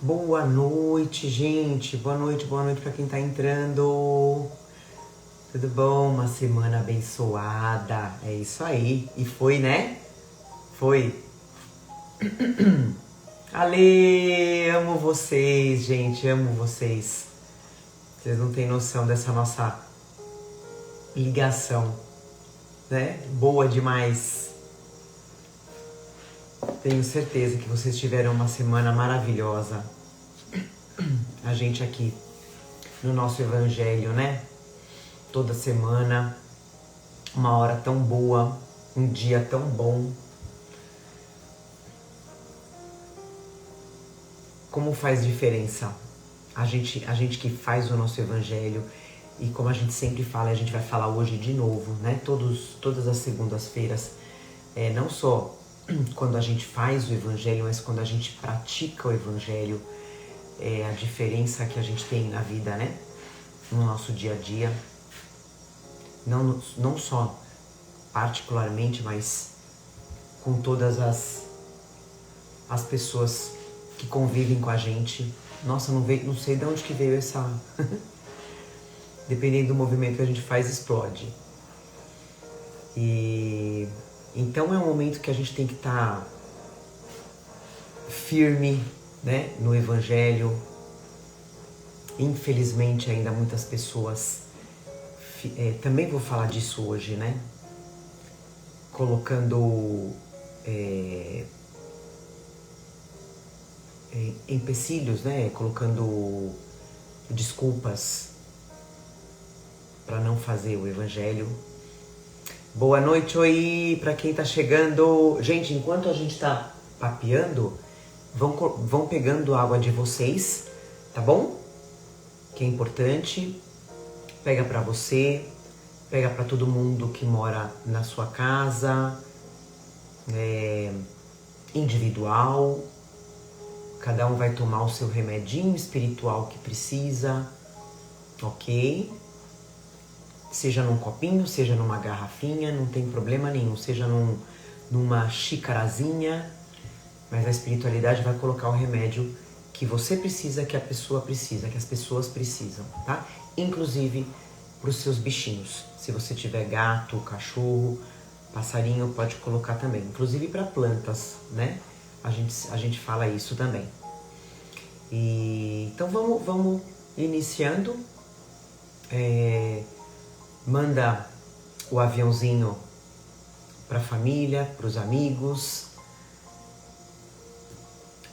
Boa noite, gente. Boa noite para quem tá entrando. Tudo bom? Uma semana abençoada. É isso aí. E foi, né? Foi. Ale, amo vocês, gente. Amo vocês. Vocês não têm noção dessa nossa ligação, né? Boa demais. Tenho certeza que vocês tiveram uma semana maravilhosa. A gente aqui no nosso evangelho, né? Toda semana, uma hora tão boa, um dia tão bom. Como faz diferença a gente que faz o nosso evangelho, e como a gente sempre fala, a gente vai falar hoje de novo, né? Todas as segundas-feiras, não só quando a gente faz o evangelho, mas quando a gente pratica o evangelho, a diferença que a gente tem na vida, né? No nosso dia a dia, não só particularmente, mas com todas as pessoas que convivem com a gente. Nossa, não sei de onde que veio essa... Dependendo do movimento que a gente faz, explode. E então é um momento que a gente tem que estar firme, né, no evangelho. Infelizmente ainda muitas pessoas, também vou falar disso hoje, né, colocando empecilhos, né, colocando desculpas para não fazer o evangelho. Boa noite, oi, para quem tá chegando. Gente, enquanto a gente tá papeando, vão pegando água de vocês, tá bom? Que é importante. Pega para você, pega para todo mundo que mora na sua casa, individual. Cada um vai tomar o seu remedinho espiritual que precisa, ok? Seja num copinho, seja numa garrafinha, não tem problema nenhum. Seja numa xicarazinha, mas a espiritualidade vai colocar o remédio que você precisa, que a pessoa precisa, que as pessoas precisam, tá? Inclusive para os seus bichinhos. Se você tiver gato, cachorro, passarinho, pode colocar também. Inclusive para plantas, né? A gente fala isso também. Então vamos iniciando. Manda o aviãozinho para a família, para os amigos.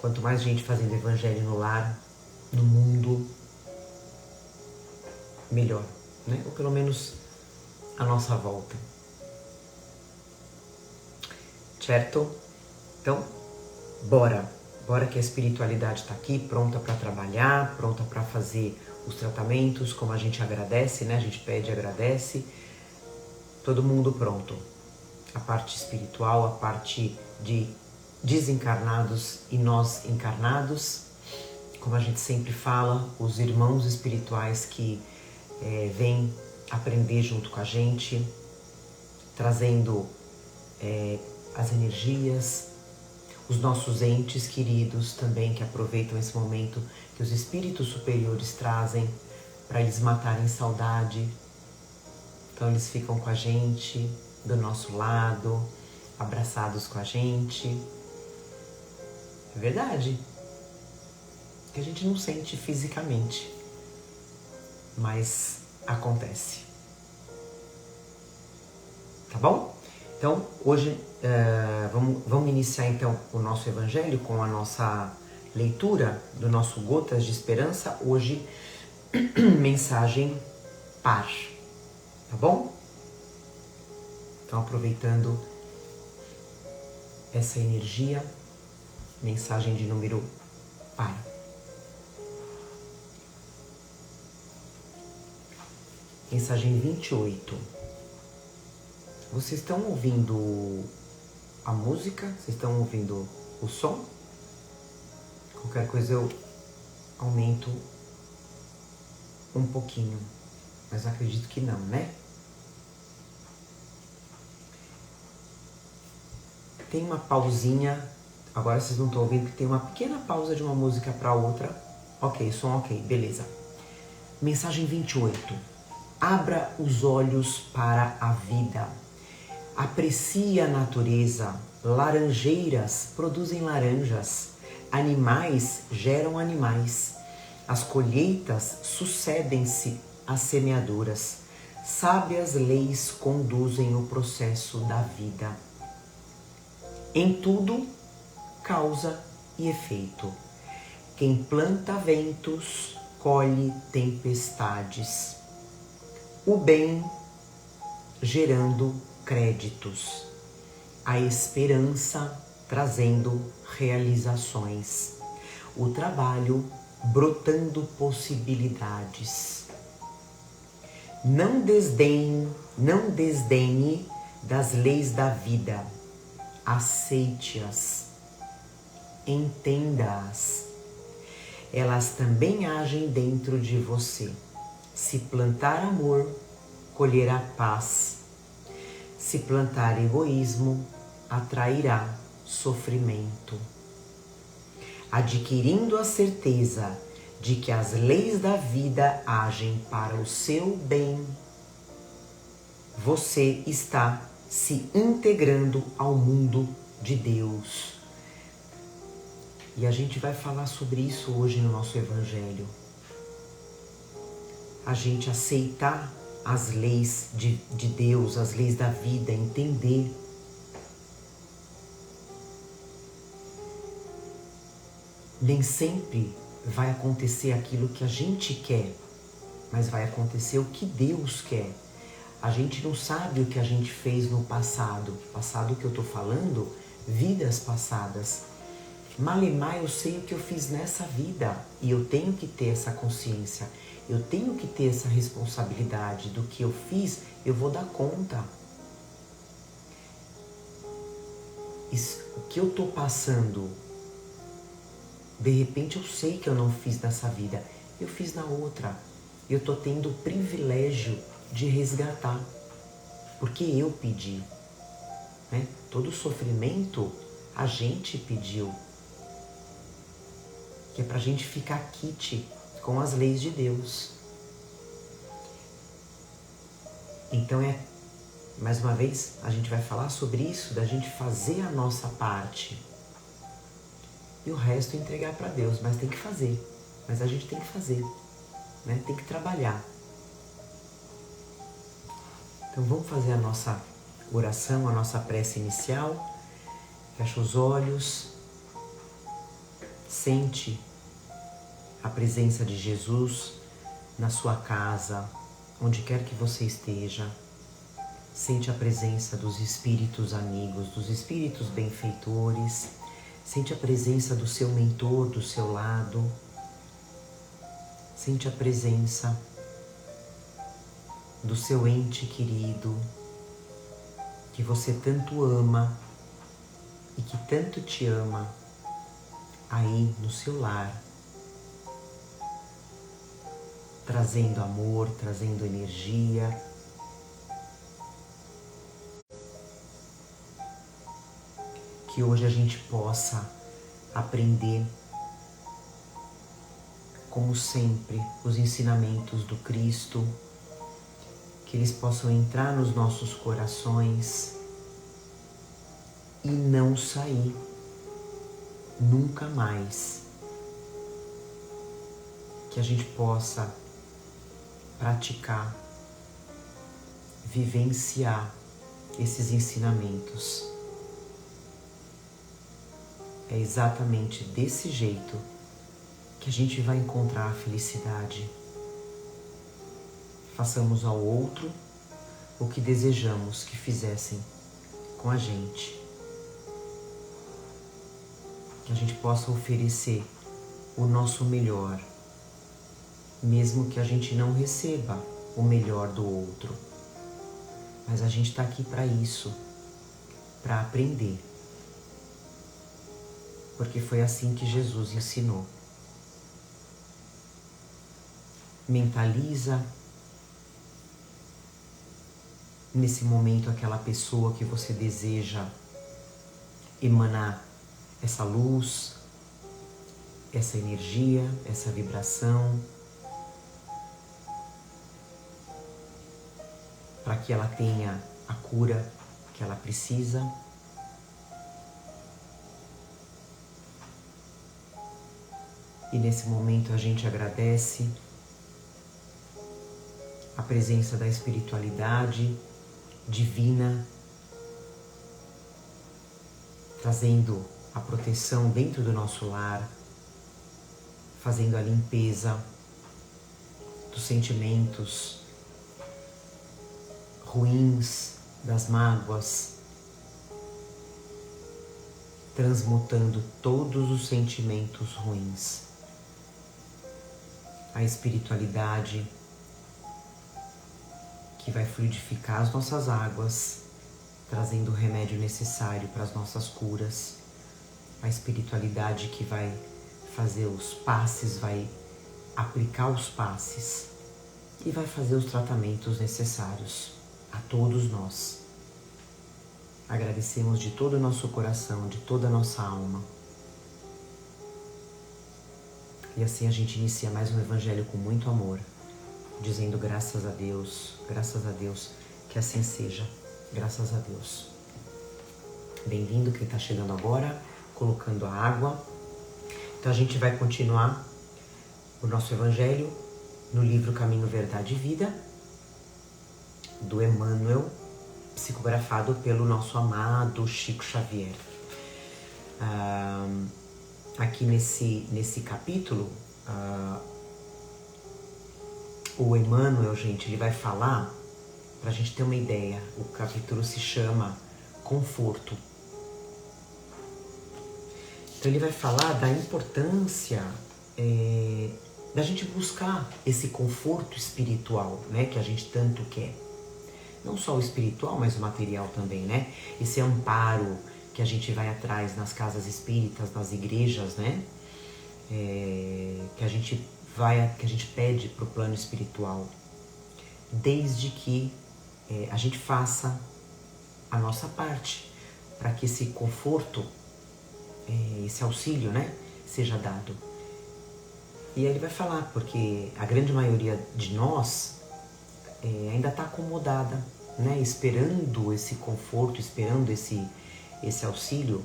Quanto mais gente fazendo evangelho no lar, no mundo, melhor, né? Ou pelo menos a nossa volta. Certo? Então, bora que a espiritualidade está aqui, pronta para trabalhar, pronta para fazer os tratamentos, como a gente agradece, né? A gente pede e agradece. Todo mundo pronto. A parte espiritual, a parte de desencarnados e nós encarnados. Como a gente sempre fala, os irmãos espirituais que vêm aprender junto com a gente, trazendo as energias, os nossos entes queridos também, que aproveitam esse momento que os espíritos superiores trazem para eles matarem saudade. Então eles ficam com a gente, do nosso lado, abraçados com a gente. É verdade. Que a gente não sente fisicamente, mas acontece. Tá bom? Então, hoje vamos iniciar então o nosso evangelho com a nossa leitura do nosso Gotas de Esperança. Hoje, mensagem par, tá bom? Então, aproveitando essa energia, mensagem de número par. Mensagem 28. Vocês estão ouvindo a música? Vocês estão ouvindo o som? Qualquer coisa eu aumento um pouquinho, mas acredito que não, né? Tem uma pausinha Agora vocês não estão ouvindo que tem uma pequena pausa de uma música para outra. Ok, som ok, beleza. Mensagem 28. Abra os olhos para a vida. Aprecie a natureza. Laranjeiras produzem laranjas. Animais geram animais. As colheitas sucedem-se às semeaduras. Sábias leis conduzem o processo da vida. Em tudo, causa e efeito. Quem planta ventos, colhe tempestades. O bem gerando créditos. A esperança trazendo realizações. O trabalho brotando possibilidades. Não desdenhe das leis da vida. Aceite-as. Entenda-as. Elas também agem dentro de você. Se plantar amor, colherá paz. Se plantar egoísmo, atrairá sofrimento. Adquirindo a certeza de que as leis da vida agem para o seu bem, você está se integrando ao mundo de Deus. E a gente vai falar sobre isso hoje no nosso Evangelho. A gente aceitar as leis de Deus, as leis da vida, entender. Nem sempre vai acontecer aquilo que a gente quer, mas vai acontecer o que Deus quer. A gente não sabe o que a gente fez no passado. Passado que eu estou falando, vidas passadas. Malemar, eu sei o que eu fiz nessa vida e eu tenho que ter essa consciência. Eu tenho que ter essa responsabilidade do que eu fiz, eu vou dar conta. O que eu estou passando, de repente eu sei que eu não fiz nessa vida, eu fiz na outra. Eu estou tendo o privilégio de resgatar, porque eu pedi. Né? Todo sofrimento a gente pediu, que é para a gente ficar quite com as leis de Deus. Então mais uma vez, a gente vai falar sobre isso, da gente fazer a nossa parte. E o resto entregar para Deus, mas tem que fazer. Mas a gente tem que fazer, né? Tem que trabalhar. Então vamos fazer a nossa oração, a nossa prece inicial. Fecha os olhos. Sente a presença de Jesus na sua casa, onde quer que você esteja. Sente a presença dos espíritos amigos, dos espíritos benfeitores. Sente a presença do seu mentor do seu lado. Sente a presença do seu ente querido, que você tanto ama e que tanto te ama, aí no seu lar, trazendo amor, trazendo energia. Que hoje a gente possa aprender, como sempre, os ensinamentos do Cristo, que eles possam entrar nos nossos corações e não sair nunca mais. Que a gente possa praticar, vivenciar esses ensinamentos. É exatamente desse jeito que a gente vai encontrar a felicidade. Façamos ao outro o que desejamos que fizessem com a gente. Que a gente possa oferecer o nosso melhor, mesmo que a gente não receba o melhor do outro. Mas a gente está aqui para isso, para aprender. Porque foi assim que Jesus ensinou. Mentaliza nesse momento aquela pessoa que você deseja emanar essa luz, essa energia, essa vibração, para que ela tenha a cura que ela precisa. E nesse momento a gente agradece a presença da espiritualidade divina, trazendo a proteção dentro do nosso lar, fazendo a limpeza dos sentimentos ruins, das mágoas, transmutando todos os sentimentos ruins. A espiritualidade que vai fluidificar as nossas águas, trazendo o remédio necessário para as nossas curas. A espiritualidade que vai fazer os passes, vai aplicar os passes e vai fazer os tratamentos necessários a todos nós. Agradecemos de todo o nosso coração, de toda a nossa alma. E assim a gente inicia mais um evangelho com muito amor, dizendo graças a Deus, que assim seja, graças a Deus. Bem-vindo quem está chegando agora, colocando a água. Então a gente vai continuar o nosso evangelho no livro Caminho, Verdade e Vida, do Emmanuel, psicografado pelo nosso amado Chico Xavier. Aqui nesse capítulo, o Emmanuel, gente, ele vai falar, para a gente ter uma ideia, o capítulo se chama Conforto. Então ele vai falar da importância da gente buscar esse conforto espiritual, né, que a gente tanto quer. Não só o espiritual, mas o material também, né? Esse amparo que a gente vai atrás nas casas espíritas, nas igrejas, né? Que a gente pede para o plano espiritual, desde que a gente faça a nossa parte para que esse conforto, esse auxílio, né, seja dado. E aí ele vai falar, porque a grande maioria de nós ainda está acomodada, né, esperando esse conforto, esperando esse auxílio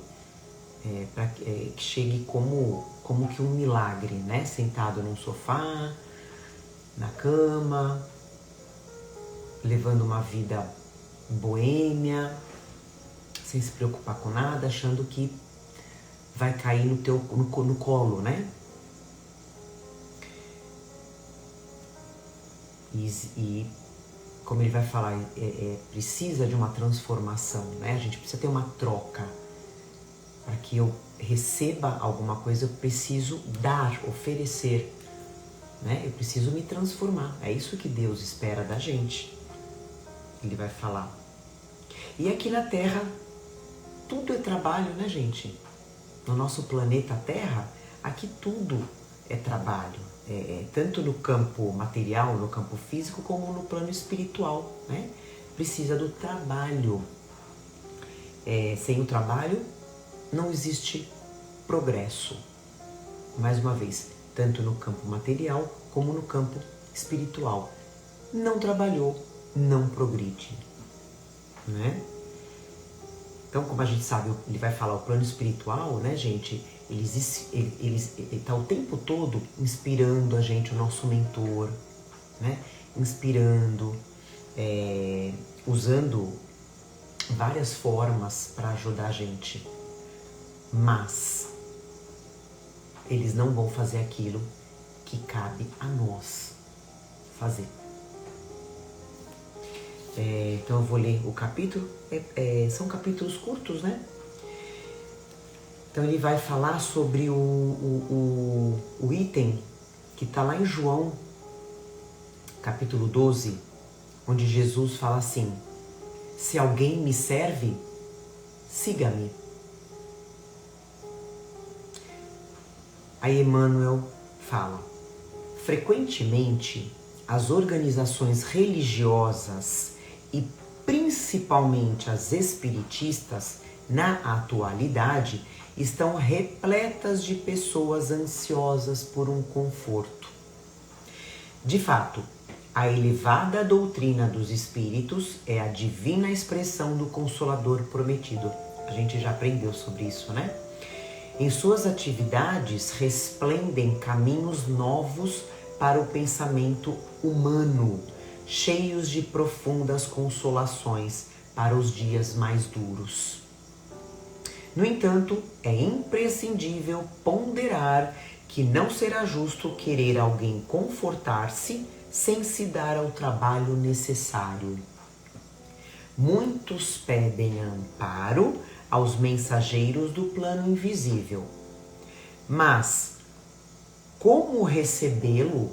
para que chegue como que um milagre, né, sentado num sofá, na cama, levando uma vida boêmia, sem se preocupar com nada, achando que vai cair no colo, né? E como ele vai falar, precisa de uma transformação, né? A gente precisa ter uma troca. Para que eu receba alguma coisa, eu preciso dar, oferecer, né? Eu preciso me transformar. É isso que Deus espera da gente. Ele vai falar. E aqui na Terra, tudo é trabalho, né, gente? No nosso planeta Terra, aqui tudo é trabalho. Tanto no campo material, no campo físico, como no plano espiritual, né? Precisa do trabalho. Sem o trabalho, não existe progresso. Mais uma vez, tanto no campo material, como no campo espiritual. Não trabalhou, não progride, né? Então, como a gente sabe, ele vai falar o plano espiritual, né, gente? Ele está o tempo todo inspirando a gente, o nosso mentor, né? Inspirando, usando várias formas para ajudar a gente. Mas eles não vão fazer aquilo que cabe a nós fazer. Então eu vou ler o capítulo, são capítulos curtos, né? Então ele vai falar sobre o item que está lá em João, capítulo 12, onde Jesus fala assim: se alguém me serve, siga-me. Aí Emmanuel fala: frequentemente as organizações religiosas e principalmente as espiritistas na atualidade, estão repletas de pessoas ansiosas por um conforto. De fato, a elevada doutrina dos espíritos é a divina expressão do Consolador prometido. A gente já aprendeu sobre isso, né? Em suas atividades resplendem caminhos novos para o pensamento humano, cheios de profundas consolações para os dias mais duros. No entanto, é imprescindível ponderar que não será justo querer alguém confortar-se sem se dar ao trabalho necessário. Muitos pedem amparo aos mensageiros do plano invisível, mas como recebê-lo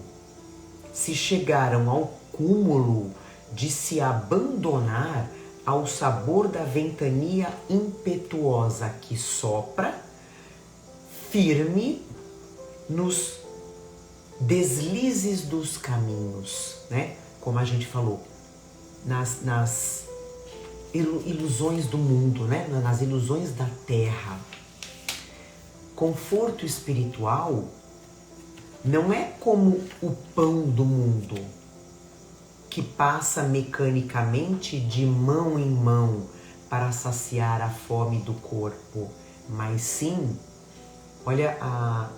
se chegaram ao cúmulo de se abandonar ao sabor da ventania impetuosa que sopra firme nos deslizes dos caminhos, né? Como a gente falou, nas ilusões do mundo, né? Nas ilusões da terra. Conforto espiritual não é como o pão do mundo, que passa mecanicamente de mão em mão para saciar a fome do corpo, mas sim, olha a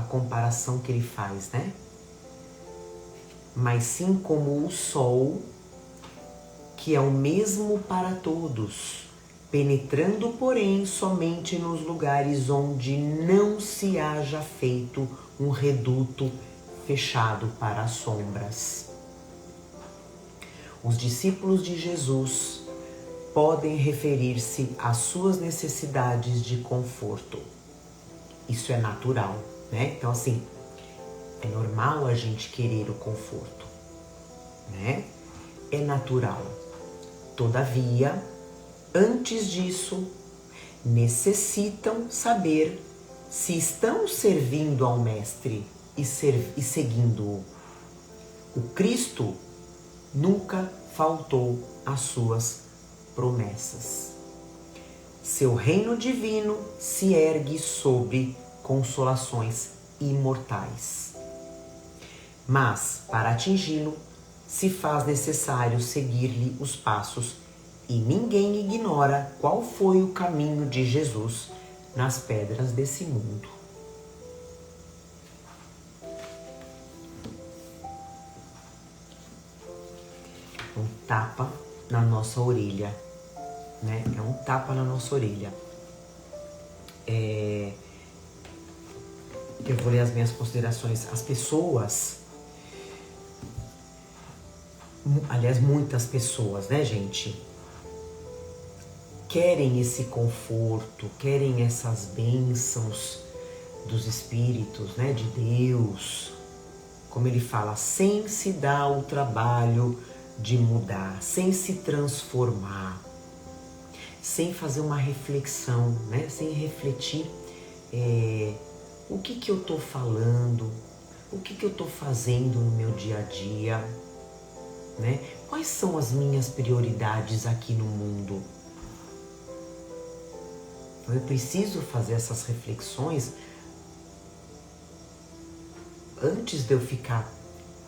comparação que ele faz, né? Mas sim como o sol, que é o mesmo para todos, penetrando, porém, somente nos lugares onde não se haja feito um reduto fechado para as sombras. Os discípulos de Jesus podem referir-se às suas necessidades de conforto. Isso é natural, né? Então, assim, é normal a gente querer o conforto, né? É natural. Todavia, antes disso, necessitam saber se estão servindo ao Mestre e seguindo-o. O Cristo nunca faltou às suas promessas. Seu reino divino se ergue sobre consolações imortais. Mas, para atingi-lo, se faz necessário seguir-lhe os passos, e ninguém ignora qual foi o caminho de Jesus nas pedras desse mundo. Um tapa na nossa orelha, né? É um tapa na nossa orelha. Eu vou ler as minhas considerações. As pessoas, aliás, muitas pessoas, né, gente, querem esse conforto, querem essas bênçãos dos espíritos, né, de Deus, como ele fala, sem se dar o trabalho de mudar, sem se transformar, sem fazer uma reflexão, né, sem refletir o que eu estou falando, o que eu estou fazendo no meu dia a dia, né? Quais são as minhas prioridades aqui no mundo? Eu preciso fazer essas reflexões antes de eu ficar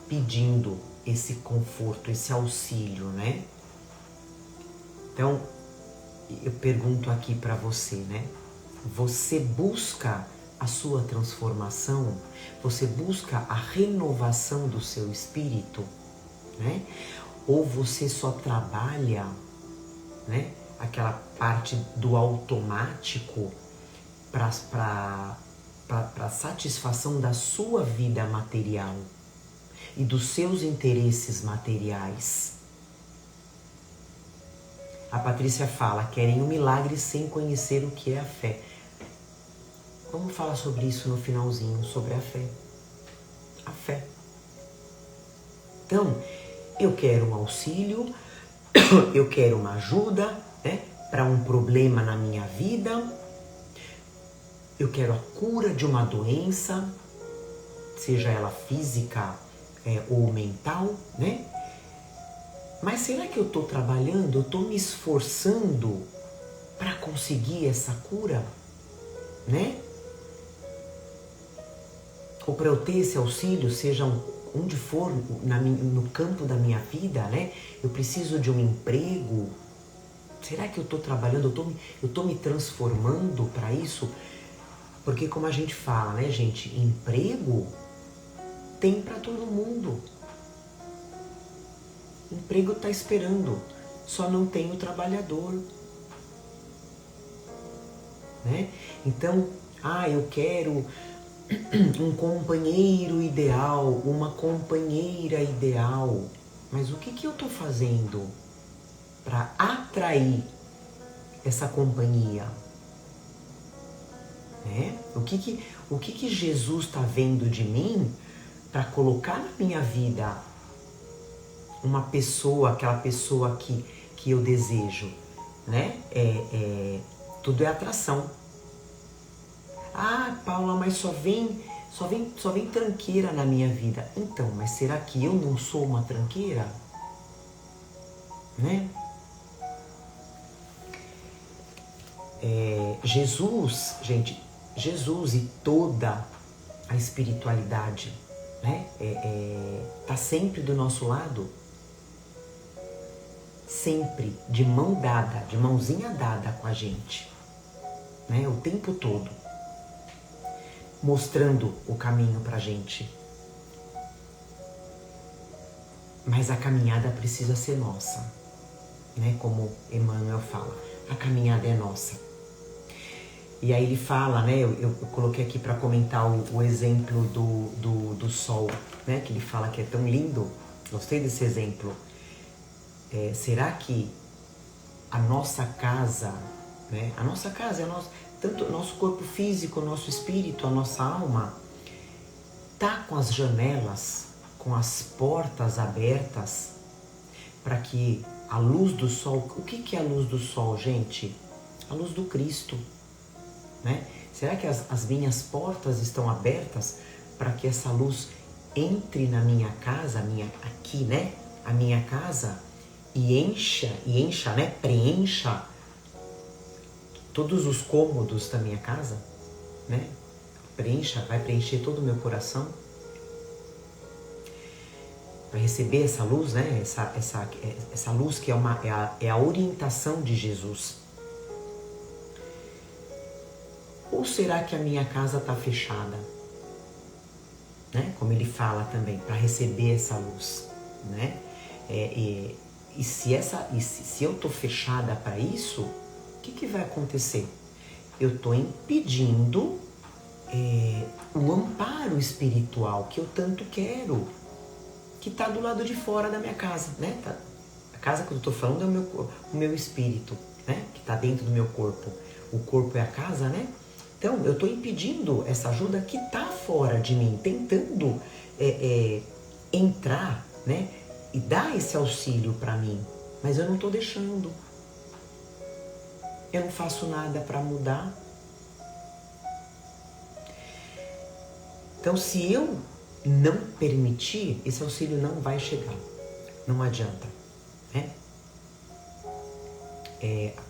pedindo esse conforto, esse auxílio, né? Então, eu pergunto aqui para você, né? Você busca a sua transformação? Você busca a renovação do seu espírito, né? Ou você só trabalha, né, aquela parte do automático para satisfação da sua vida material e dos seus interesses materiais? A Patrícia fala, querem um milagre sem conhecer o que é a fé. Vamos falar sobre isso no finalzinho, sobre a fé. A fé. Então, eu quero um auxílio, eu quero uma ajuda, né, para um problema na minha vida, eu quero a cura de uma doença, seja ela física ou mental, né? Mas será que eu estou trabalhando, eu estou me esforçando para conseguir essa cura, né? Ou para eu ter esse auxílio, seja onde for, no campo da minha vida, né? Eu preciso de um emprego. Será que eu estou trabalhando, eu estou me transformando para isso? Porque como a gente fala, né, gente? Emprego tem para todo mundo. Emprego está esperando, só não tem o trabalhador. Né? Então, eu quero um companheiro ideal, uma companheira ideal. Mas o que eu estou fazendo para atrair essa companhia? Né? O que Jesus está vendo de mim para colocar na minha vida uma pessoa, aquela pessoa que eu desejo? Né? Tudo é atração. Paula, mas só vem tranqueira na minha vida. Então, mas será que eu não sou uma tranqueira? Né? Jesus, gente, Jesus e toda a espiritualidade, né? Tá sempre do nosso lado. Sempre de mão dada, de mãozinha dada com a gente, né? O tempo todo, mostrando o caminho pra gente. Mas a caminhada precisa ser nossa, né? Como Emmanuel fala, a caminhada é nossa. E aí ele fala, né? Eu coloquei aqui para comentar o exemplo do sol, né? Que ele fala que é tão lindo. Gostei desse exemplo. Será que a nossa casa, né? A nossa casa é tanto o nosso corpo físico, o nosso espírito, a nossa alma, tá com as janelas, com as portas abertas para que a luz do sol... O que é a luz do sol, gente? A luz do Cristo, né? Será que as minhas portas estão abertas para que essa luz entre na minha casa, aqui, né? A minha casa e encha, né? Preencha todos os cômodos da minha casa, né? Vai preencher todo o meu coração para receber essa luz, né? Essa luz que é a orientação de Jesus. Ou será que a minha casa está fechada, né? Como ele fala também, para receber essa luz, né? E se eu estou fechada para isso, o que vai acontecer? Eu estou impedindo o amparo espiritual que eu tanto quero, que está do lado de fora da minha casa, né? A casa que eu estou falando é o meu espírito, né? Que está dentro do meu corpo. O corpo é a casa, né? Então, eu estou impedindo essa ajuda que está fora de mim, tentando entrar, né? E dar esse auxílio para mim, mas eu não estou deixando. Eu não faço nada para mudar. Então, se eu não permitir, esse auxílio não vai chegar. Não adianta, né?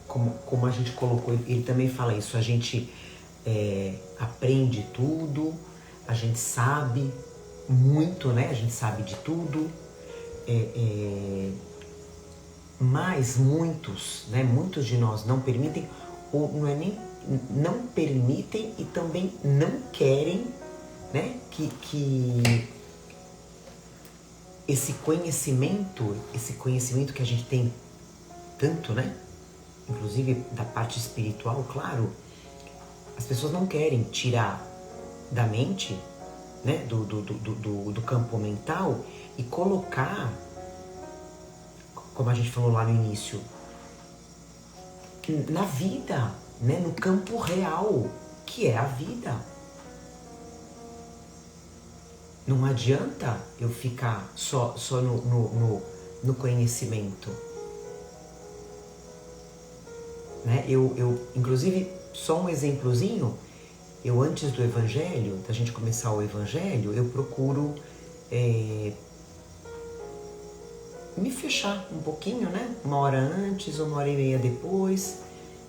Como a gente colocou, ele também fala isso, a gente aprende tudo, a gente sabe muito, né? A gente sabe de tudo, mas muitos de nós não permitem, ou não é nem não permitem e também não querem, né? Que esse conhecimento que a gente tem tanto, né? Inclusive da parte espiritual, claro, as pessoas não querem tirar da mente, né? Do campo mental e colocar, como a gente falou lá no início, na vida, né? No campo real, que é a vida. Não adianta eu ficar só no conhecimento, né? Inclusive, só um exemplozinho, antes do Evangelho, da gente começar o Evangelho, eu procuro me fechar um pouquinho, né? 1 hora antes, 1 hora e meia depois,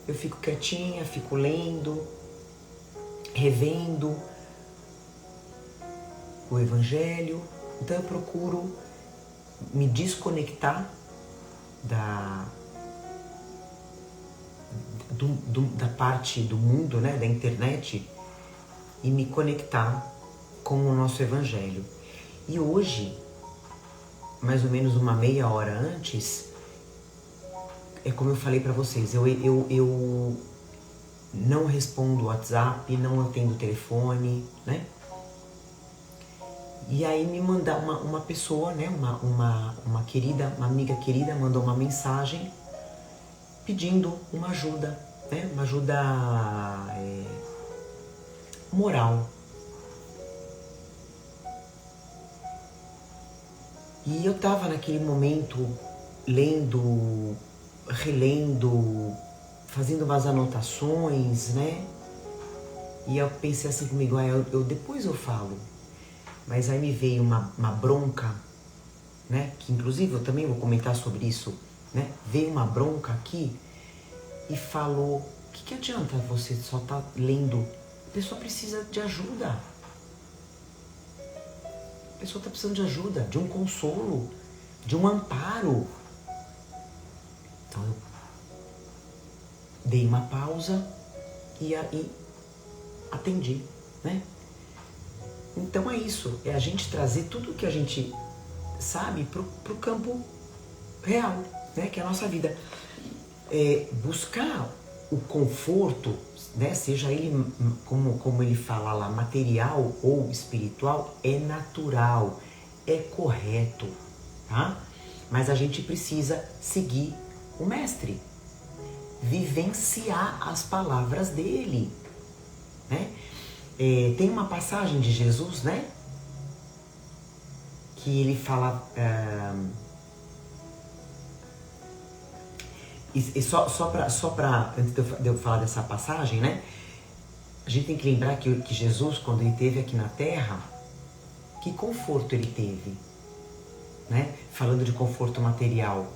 eu fico quietinha, fico lendo, revendo o Evangelho. Então eu procuro me desconectar da parte do mundo, né, da internet, e me conectar com o nosso Evangelho. E hoje, mais ou menos uma meia hora antes, é como eu falei para vocês, eu não respondo o WhatsApp, não atendo o telefone, né? E aí me mandar uma pessoa, né, uma amiga querida mandou uma mensagem pedindo uma ajuda, né, uma ajuda moral. E eu tava naquele momento lendo, relendo, fazendo umas anotações, né? E eu pensei assim comigo, depois eu falo. Mas aí me veio uma bronca, né? Que inclusive eu também vou comentar sobre isso, né? Veio uma bronca aqui e falou, o que adianta você só tá lendo? A pessoa precisa de ajuda. A pessoa está precisando de ajuda, de um consolo, de um amparo. Então eu dei uma pausa e atendi, né? Então é isso, é a gente trazer tudo o que a gente sabe pro campo real, né? Que é a nossa vida. Buscar o conforto, né? Seja ele, como ele fala lá, material ou espiritual, é natural, é correto, tá? Mas a gente precisa seguir o mestre, vivenciar as palavras dele, né? Tem uma passagem de Jesus, né? Que ele fala... só para antes de eu falar dessa passagem, né? A gente tem que lembrar que Jesus, quando ele esteve aqui na Terra, que conforto ele teve, né? Falando de conforto material,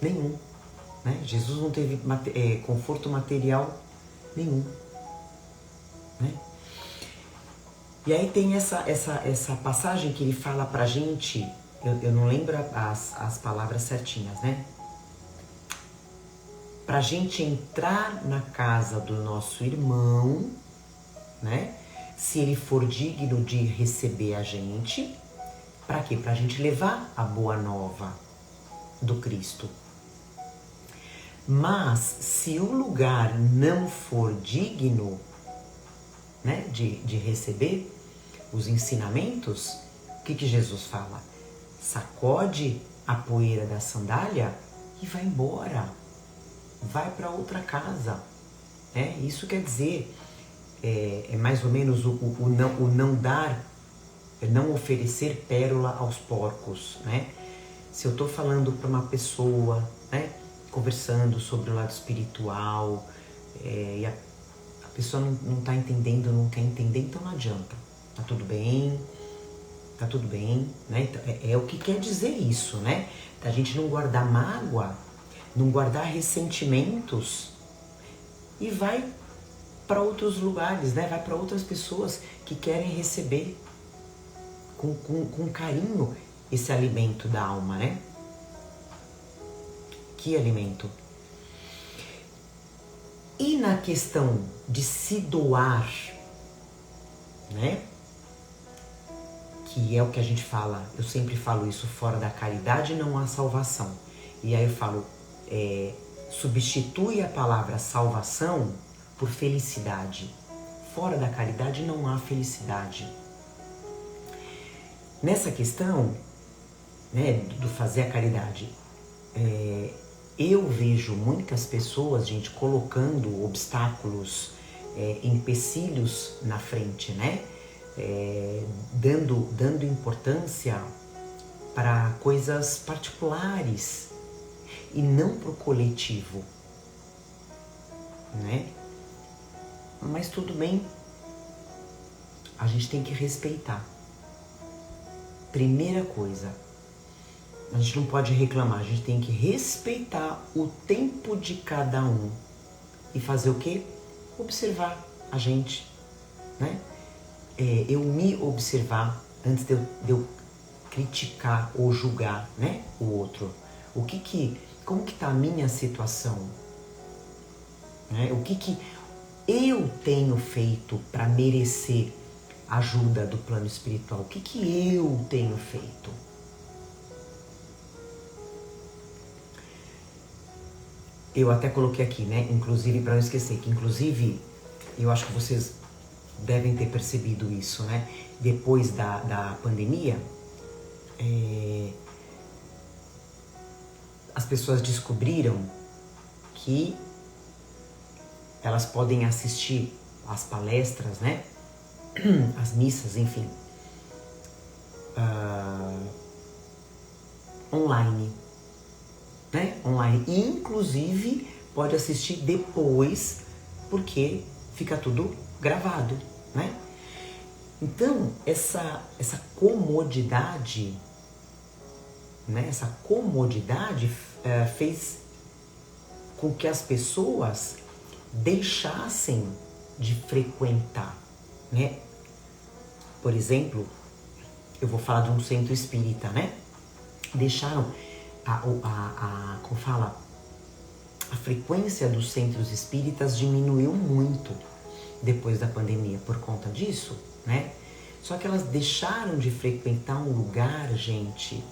nenhum, né? Jesus não teve conforto material nenhum, né? E aí tem essa passagem que ele fala pra gente, eu não lembro as palavras certinhas, né? Pra gente entrar na casa do nosso irmão, né? Se ele for digno de receber a gente, pra quê? Pra gente levar a boa nova do Cristo. Mas se o lugar não for digno, né, de receber os ensinamentos, o que Jesus fala? Sacode a poeira da sandália e vai embora. Vai para outra casa. Isso quer dizer, é mais ou menos o não dar, não oferecer pérola aos porcos, né? Se eu estou falando para uma pessoa, né, conversando sobre o lado espiritual, e a pessoa não está entendendo, não quer entender, então não adianta. Tá tudo bem, né? Então, é o que quer dizer isso, né? A gente não guardar mágoa, não guardar ressentimentos e vai para outros lugares, né? Vai para outras pessoas que querem receber com carinho esse alimento da alma, né? Que alimento? E na questão de se doar, né? Que é o que a gente fala, eu sempre falo isso, fora da caridade não há salvação. E aí eu falo, substitui a palavra salvação por felicidade. Fora da caridade não há felicidade. Nessa questão, né, do fazer a caridade, eu vejo muitas pessoas, gente, colocando obstáculos, empecilhos na frente, né? Dando importância para coisas particulares e não para o coletivo, né? Mas tudo bem, a gente tem que respeitar. Primeira coisa, a gente não pode reclamar, a gente tem que respeitar o tempo de cada um, e fazer o quê? Observar a gente, né? Eu me observar antes de eu criticar ou julgar, né, o outro. Como que tá a minha situação? Né? O que eu tenho feito para merecer ajuda do plano espiritual? O que eu tenho feito? Eu até coloquei aqui, né, inclusive, para não esquecer, que inclusive, eu acho que vocês devem ter percebido isso, né? Depois da pandemia, as pessoas descobriram que elas podem assistir às palestras, né? As missas, enfim, online, né? Online. E, inclusive, pode assistir depois, porque fica tudo gravado, né? Então, essa comodidade, né? Essa comodidade fez com que as pessoas deixassem de frequentar, né? Por exemplo, eu vou falar de um centro espírita, né? Deixaram como fala, a frequência dos centros espíritas diminuiu muito depois da pandemia por conta disso, né? Só que elas deixaram de frequentar um lugar, gente,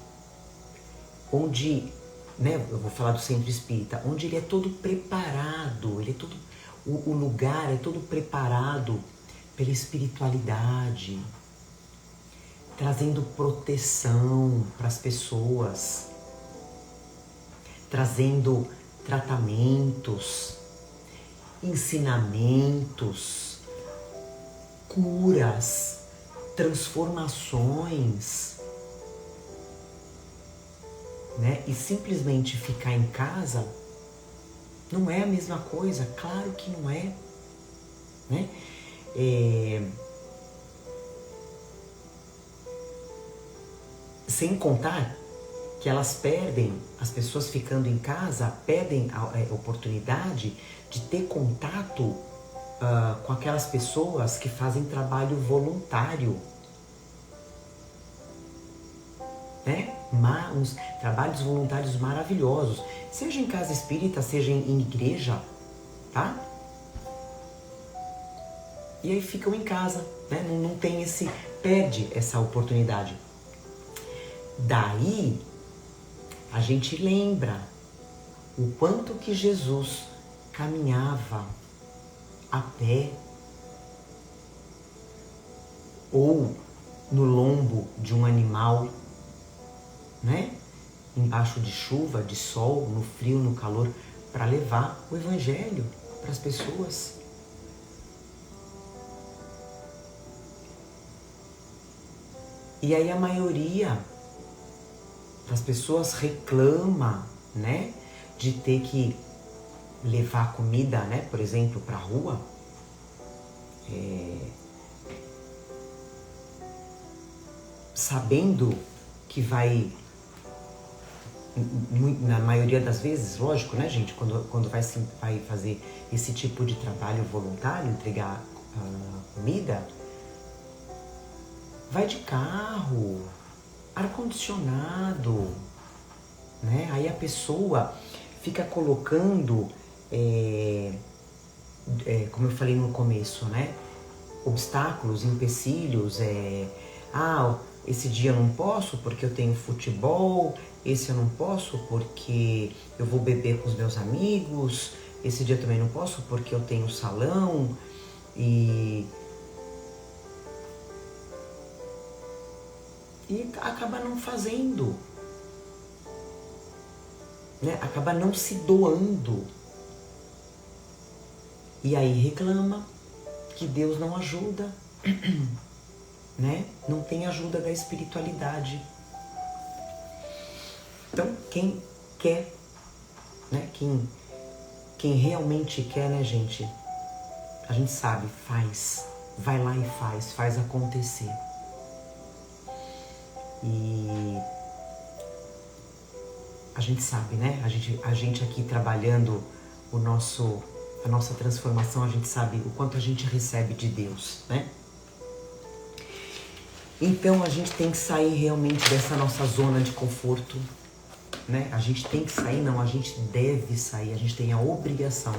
onde, né, eu vou falar do centro espírita, onde ele é todo preparado, o lugar é todo preparado pela espiritualidade, trazendo proteção para as pessoas, trazendo tratamentos, ensinamentos, curas, transformações, né? E simplesmente ficar em casa não é a mesma coisa, claro que não é, né? Sem contar que elas perdem, as pessoas ficando em casa, perdem a oportunidade de ter contato com aquelas pessoas que fazem trabalho voluntário, né? Uns trabalhos voluntários maravilhosos, seja em casa espírita, seja em igreja, tá? E aí ficam em casa, né? Não tem perde essa oportunidade. Daí a gente lembra o quanto que Jesus caminhava a pé ou no lombo de um animal, né? Embaixo de chuva, de sol, no frio, no calor, para levar o evangelho para as pessoas. E aí a maioria das pessoas reclama, né, de ter que levar comida, né, por exemplo, para a rua, sabendo que vai, na maioria das vezes, lógico, né, gente, quando vai fazer esse tipo de trabalho voluntário, entregar comida, vai de carro, ar-condicionado, né? Aí a pessoa fica colocando, como eu falei no começo, né? Obstáculos, empecilhos, esse dia eu não posso porque eu tenho futebol, esse eu não posso porque eu vou beber com os meus amigos, esse dia eu também não posso porque eu tenho salão e acaba não fazendo, né? Acaba não se doando. E aí reclama que Deus não ajuda, né? Não tem ajuda da espiritualidade. Então, quem quer, né? Quem realmente quer, né, gente? A gente sabe, faz. Vai lá e faz acontecer. E a gente sabe, né? A gente aqui trabalhando o nosso a nossa transformação, a gente sabe o quanto a gente recebe de Deus, né? Então a gente tem que sair realmente dessa nossa zona de conforto, né? A gente tem que sair, não, a gente deve sair, a gente tem a obrigação,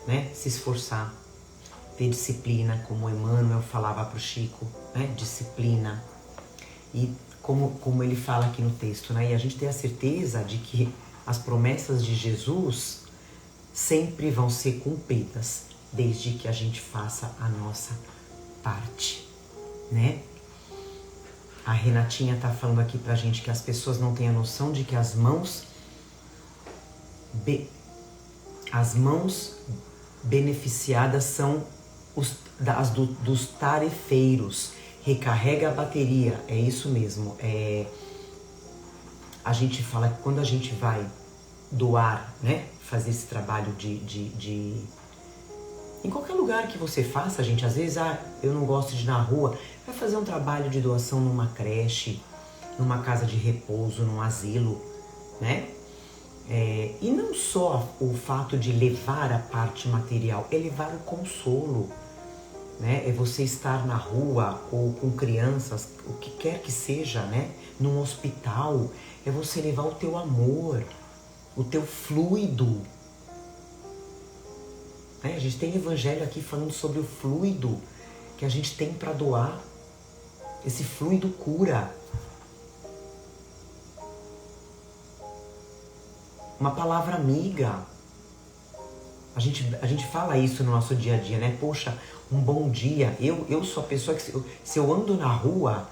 né? Se esforçar, ter disciplina, como Emmanuel falava para o Chico, né? Disciplina. E como ele fala aqui no texto, né? E a gente tem a certeza de que as promessas de Jesus sempre vão ser cumpridas, desde que a gente faça a nossa parte, né? A Renatinha tá falando aqui pra gente que as pessoas não têm a noção de que as mãos beneficiadas são as dos tarefeiros. Recarrega a bateria, é isso mesmo. A gente fala que quando a gente vai doar, né? Fazer esse trabalho de... Em qualquer lugar que você faça, gente, às vezes, eu não gosto de ir na rua, vai fazer um trabalho de doação numa creche, numa casa de repouso, num asilo, né? E não só o fato de levar a parte material, é levar o consolo, né? É você estar na rua ou com crianças, o que quer que seja, né? Num hospital, é você levar o teu amor, o teu fluido. A gente tem evangelho aqui falando sobre o fluido que a gente tem para doar. Esse fluido cura. Uma palavra amiga. A gente fala isso no nosso dia a dia, né? Poxa, um bom dia. Eu sou a pessoa que, se eu ando na rua,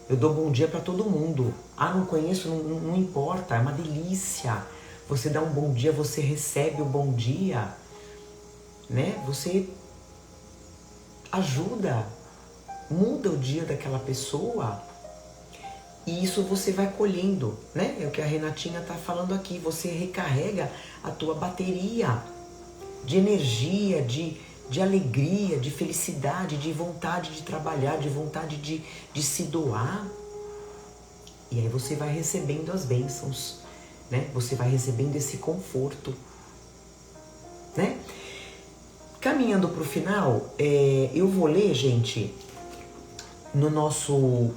eu dou bom dia para todo mundo. Não conheço, não importa, é uma delícia. Você dá um bom dia, você recebe o bom dia, né? Você ajuda, muda o dia daquela pessoa e isso você vai colhendo, né? É o que a Renatinha tá falando aqui, você recarrega a tua bateria de energia, de alegria, de felicidade, de vontade de trabalhar, de vontade de se doar. E aí você vai recebendo as bênçãos, né? Você vai recebendo esse conforto, né? Caminhando para o final, eu vou ler, gente, no nosso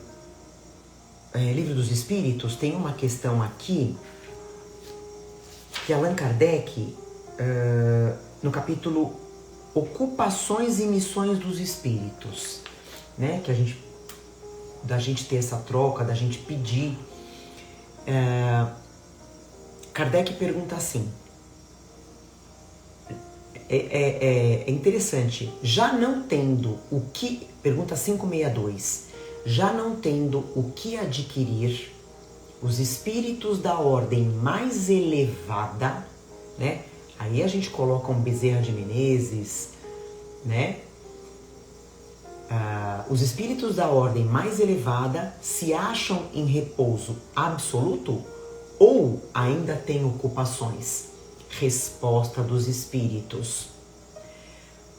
Livro dos Espíritos, tem uma questão aqui que Allan Kardec, no capítulo Ocupações e Missões dos Espíritos, né? Que da gente ter essa troca, da gente pedir. Kardec pergunta assim, é interessante, já não tendo o que, pergunta 562, já não tendo o que adquirir, os espíritos da ordem mais elevada, né? Aí a gente coloca um Bezerra de Menezes, né? Os espíritos da ordem mais elevada se acham em repouso absoluto ou ainda têm ocupações? Resposta dos espíritos: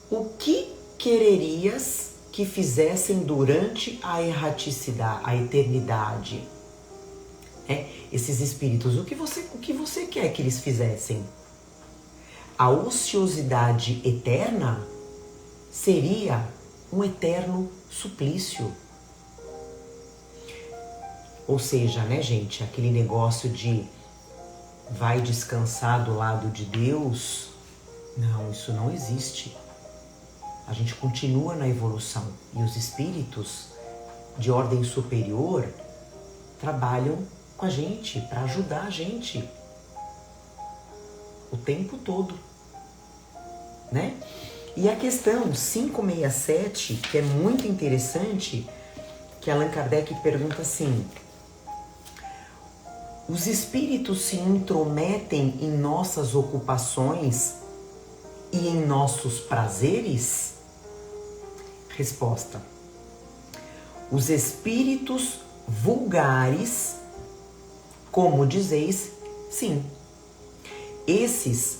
o que quererias que fizessem durante a erraticidade, a eternidade? Esses espíritos, o que você quer que eles fizessem? A ociosidade eterna seria um eterno suplício. Ou seja, né, gente, aquele negócio de vai descansar do lado de Deus, não, isso não existe. A gente continua na evolução e os espíritos de ordem superior trabalham com a gente para ajudar a gente o tempo todo, né? E a questão 567, que é muito interessante, que Allan Kardec pergunta assim: os espíritos se intrometem em nossas ocupações e em nossos prazeres? Resposta: os espíritos vulgares, como dizeis, sim. Esses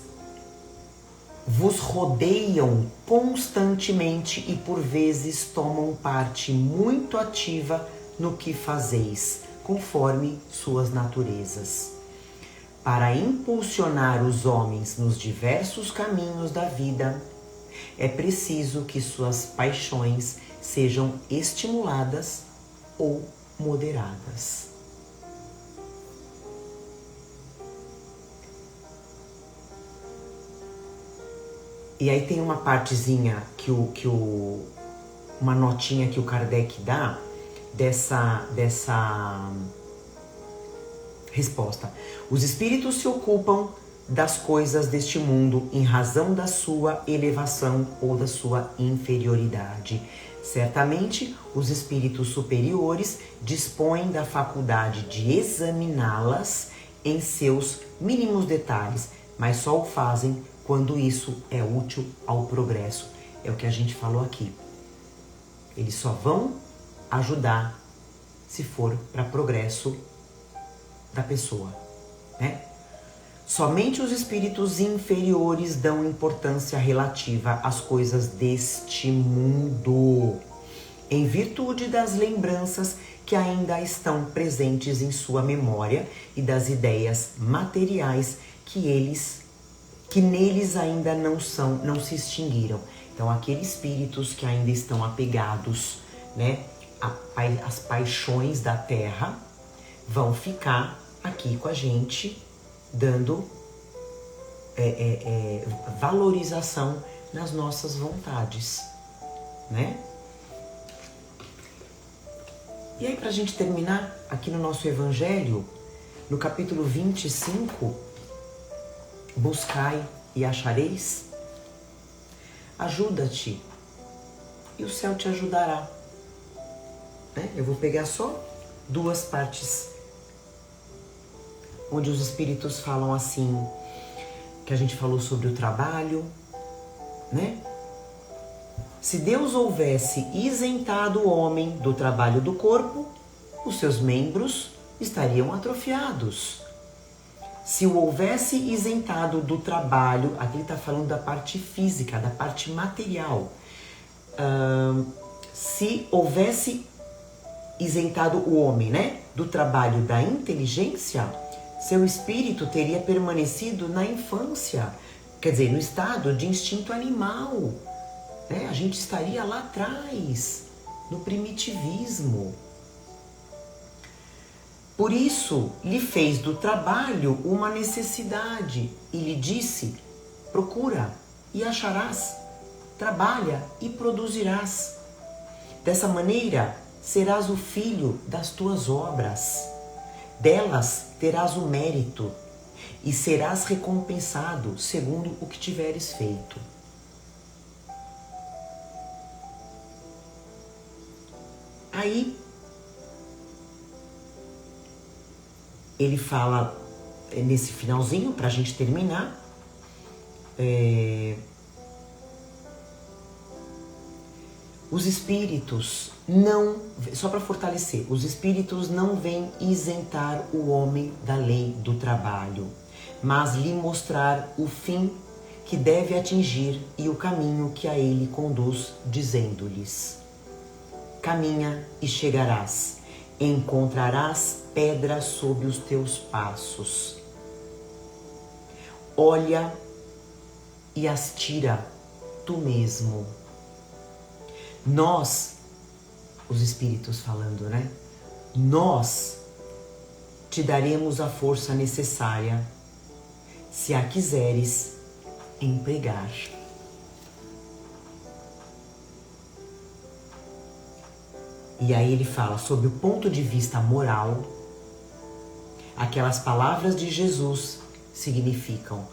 vos rodeiam constantemente e por vezes tomam parte muito ativa no que fazeis, conforme suas naturezas. Para impulsionar os homens nos diversos caminhos da vida, é preciso que suas paixões sejam estimuladas ou moderadas. E aí tem uma partezinha uma notinha que o Kardec dá dessa resposta. Os espíritos se ocupam das coisas deste mundo em razão da sua elevação ou da sua inferioridade. Certamente, os espíritos superiores dispõem da faculdade de examiná-las em seus mínimos detalhes, mas só o fazem quando isso é útil ao progresso. É o que a gente falou aqui. Eles só vão ajudar se for para progresso da pessoa, né? Somente os espíritos inferiores dão importância relativa às coisas deste mundo, em virtude das lembranças que ainda estão presentes em sua memória e das ideias materiais que neles ainda não se extinguiram. Então, aqueles espíritos que ainda estão apegados, né, às paixões da terra, vão ficar aqui com a gente, dando valorização nas nossas vontades, né? E aí, para a gente terminar, aqui no nosso Evangelho, no capítulo 25, buscai e achareis, ajuda-te e o céu te ajudará. Né? Eu vou pegar só duas partes onde os espíritos falam assim, que a gente falou sobre o trabalho, né? Se Deus houvesse isentado o homem do trabalho do corpo, os seus membros estariam atrofiados. Se o houvesse isentado do trabalho, aqui ele está falando da parte física, da parte material. Se houvesse isentado o homem, né, do trabalho da inteligência, seu espírito teria permanecido na infância, quer dizer, no estado de instinto animal. Né? A gente estaria lá atrás, no primitivismo. Por isso, lhe fez do trabalho uma necessidade e lhe disse, procura e acharás, trabalha e produzirás. Dessa maneira, serás o filho das tuas obras. Delas terás o mérito e serás recompensado segundo o que tiveres feito. Aí, ele fala nesse finalzinho, para a gente terminar, os espíritos não, só para fortalecer, os espíritos não vêm isentar o homem da lei do trabalho, mas lhe mostrar o fim que deve atingir e o caminho que a ele conduz, dizendo-lhes: caminha e chegarás, encontrarás pedra sob os teus passos. Olha e as tira tu mesmo. Nós, os espíritos falando, né? Nós te daremos a força necessária, se a quiseres empregar. E aí ele fala sobre o ponto de vista moral, aquelas palavras de Jesus significam: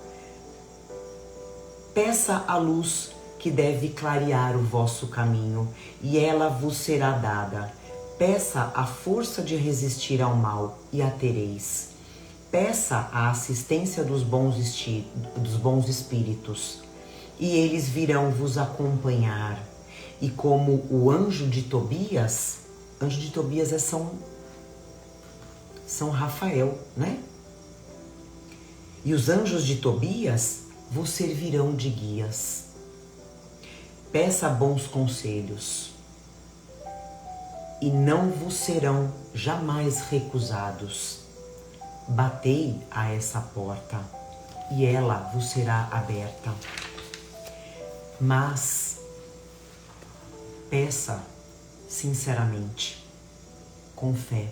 peça a luz que deve clarear o vosso caminho, e ela vos será dada. Peça a força de resistir ao mal, e a tereis. Peça a assistência dos bons espíritos, e eles virão vos acompanhar. E como o anjo de Tobias é São Rafael, né? E os anjos de Tobias vos servirão de guias. Peça bons conselhos e não vos serão jamais recusados. Batei a essa porta, e ela vos será aberta. Mas peça sinceramente, com fé,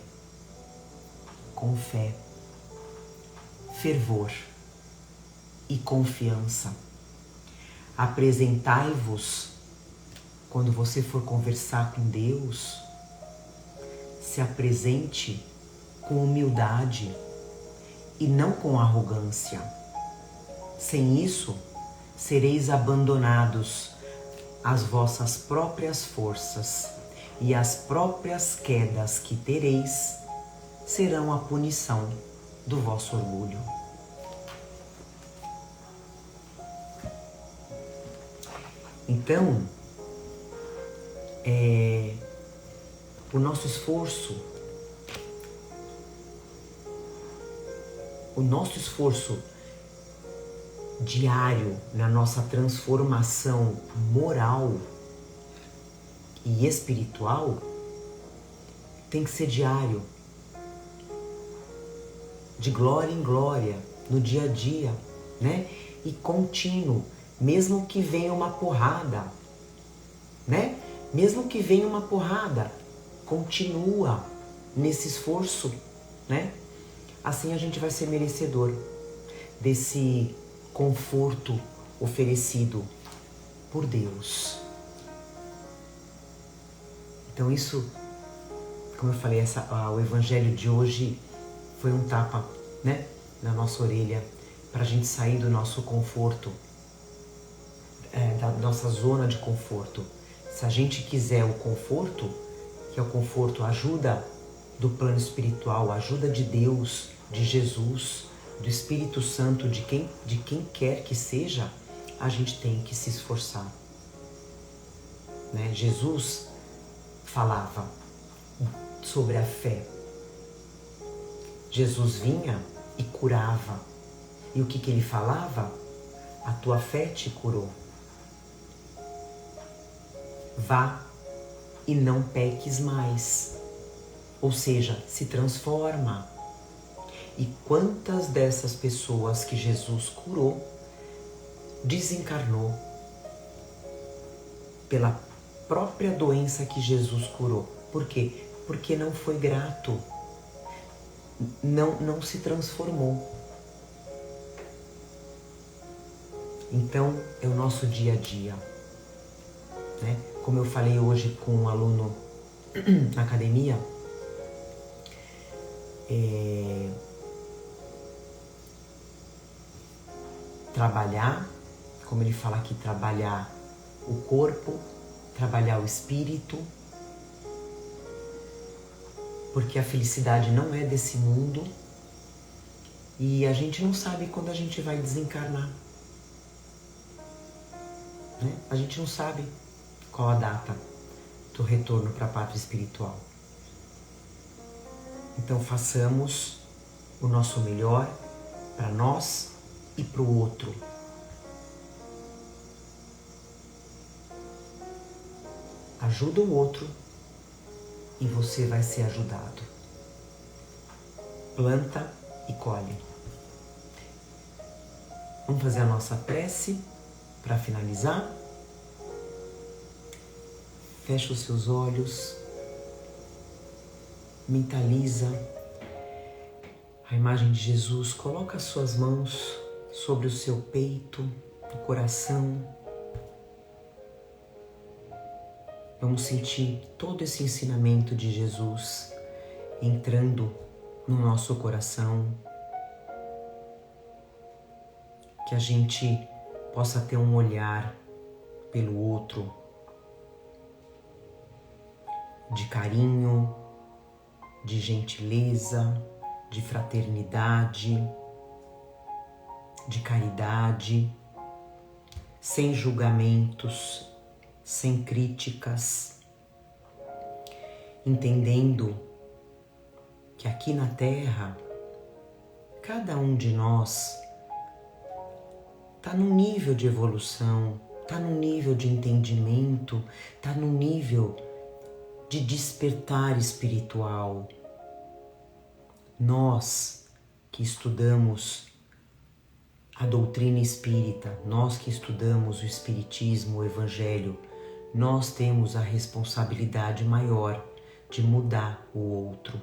fervor e confiança. Apresentai-vos, quando você for conversar com Deus, se apresente com humildade e não com arrogância. Sem isso, sereis abandonados às vossas próprias forças, e as próprias quedas que tereis serão a punição do vosso orgulho. Então, o nosso esforço diário na nossa transformação moral e espiritual tem que ser diário, de glória em glória, no dia a dia, né? E contínuo, mesmo que venha uma porrada, né? Mesmo que venha uma porrada, continua nesse esforço, né? Assim a gente vai ser merecedor desse conforto oferecido por Deus. Então isso, como eu falei, o evangelho de hoje foi um tapa, né, na nossa orelha, para a gente sair do nosso conforto, da nossa zona de conforto. Se a gente quiser o conforto, que é o conforto, ajuda do plano espiritual, ajuda de Deus, de Jesus, do Espírito Santo, de quem quer que seja, a gente tem que se esforçar, né? Jesus falava sobre a fé. Jesus vinha e curava. E o que ele falava? A tua fé te curou. Vá e não peques mais. Ou seja, se transforma. E quantas dessas pessoas que Jesus curou desencarnou pela própria doença que Jesus curou? Por quê? Porque não foi grato, não se transformou. Então é o nosso dia a dia, né? Como eu falei hoje com um aluno na academia, trabalhar, como ele fala aqui, trabalhar o corpo, trabalhar o espírito, porque a felicidade não é desse mundo e a gente não sabe quando a gente vai desencarnar, né? A gente não sabe qual a data do retorno para a pátria espiritual. Então façamos o nosso melhor para nós e para o outro. Ajuda o outro e você vai ser ajudado. Planta e colhe. Vamos fazer a nossa prece para finalizar. Fecha os seus olhos. Mentaliza a imagem de Jesus. Coloca as suas mãos sobre o seu peito, o coração. Vamos sentir todo esse ensinamento de Jesus entrando no nosso coração. Que a gente possa ter um olhar pelo outro de carinho, de gentileza, de fraternidade, de caridade, sem julgamentos, sem críticas, entendendo que aqui na Terra, cada um de nós está num nível de evolução, está num nível de entendimento, está num nível de despertar espiritual. Nós que estudamos a doutrina espírita, nós que estudamos o espiritismo, o evangelho, nós temos a responsabilidade maior de mudar o outro.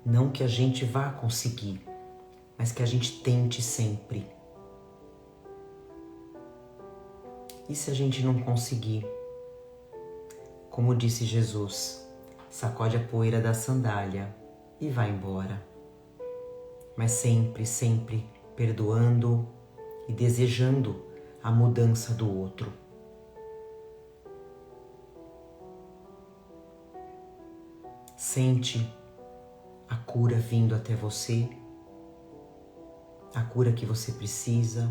Não que a gente vá conseguir, mas que a gente tente sempre. E se a gente não conseguir? Como disse Jesus, sacode a poeira da sandália e vai embora. Mas sempre, sempre perdoando e desejando a mudança do outro. Sente a cura vindo até você, a cura que você precisa.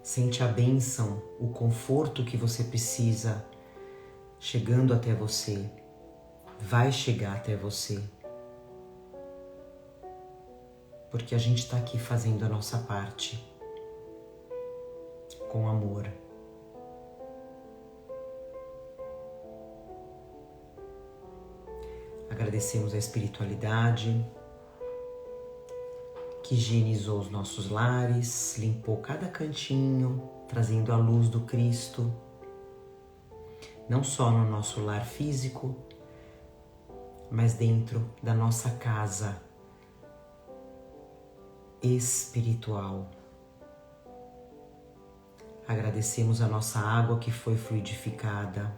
Sente a bênção, o conforto que você precisa chegando até você. Vai chegar até você. Porque a gente está aqui fazendo a nossa parte com amor. Agradecemos a espiritualidade que higienizou os nossos lares, limpou cada cantinho, trazendo a luz do Cristo, não só no nosso lar físico, mas dentro da nossa casa espiritual. Agradecemos a nossa água que foi fluidificada.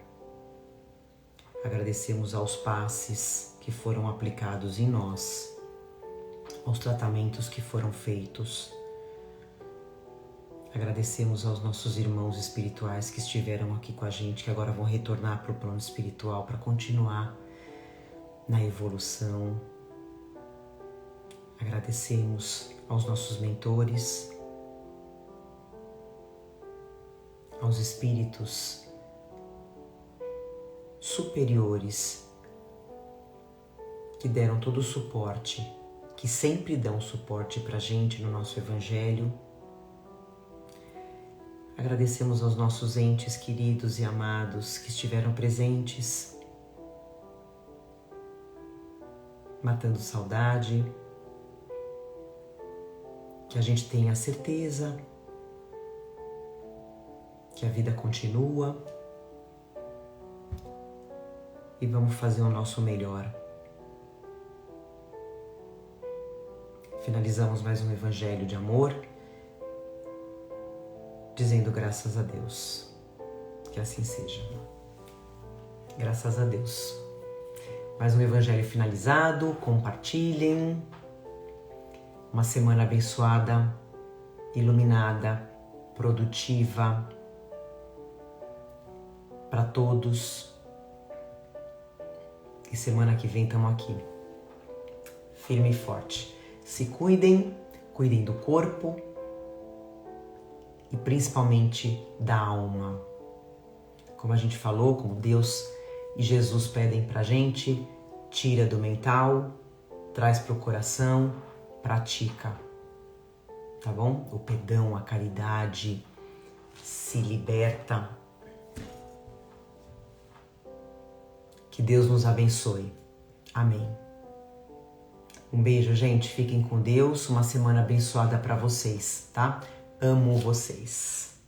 Agradecemos aos passes que foram aplicados em nós, aos tratamentos que foram feitos. Agradecemos aos nossos irmãos espirituais que estiveram aqui com a gente, que agora vão retornar para o plano espiritual para continuar na evolução. Agradecemos aos nossos mentores, aos espíritos superiores que deram todo o suporte, que sempre dão suporte para a gente no nosso evangelho. Agradecemos aos nossos entes queridos e amados que estiveram presentes, matando saudade, que a gente tenha a certeza que a vida continua e vamos fazer o nosso melhor. Finalizamos mais um evangelho de amor, dizendo graças a Deus. Que assim seja. Graças a Deus. Mais um evangelho finalizado, compartilhem. Uma semana abençoada, iluminada, produtiva para todos. E semana que vem estamos aqui, firme e forte. Se cuidem, cuidem do corpo e principalmente da alma. Como a gente falou, como Deus e Jesus pedem pra gente, tira do mental, traz pro coração, pratica, tá bom? O perdão, a caridade, se liberta. Que Deus nos abençoe. Amém. Um beijo, gente. Fiquem com Deus. Uma semana abençoada para vocês, tá? Amo vocês.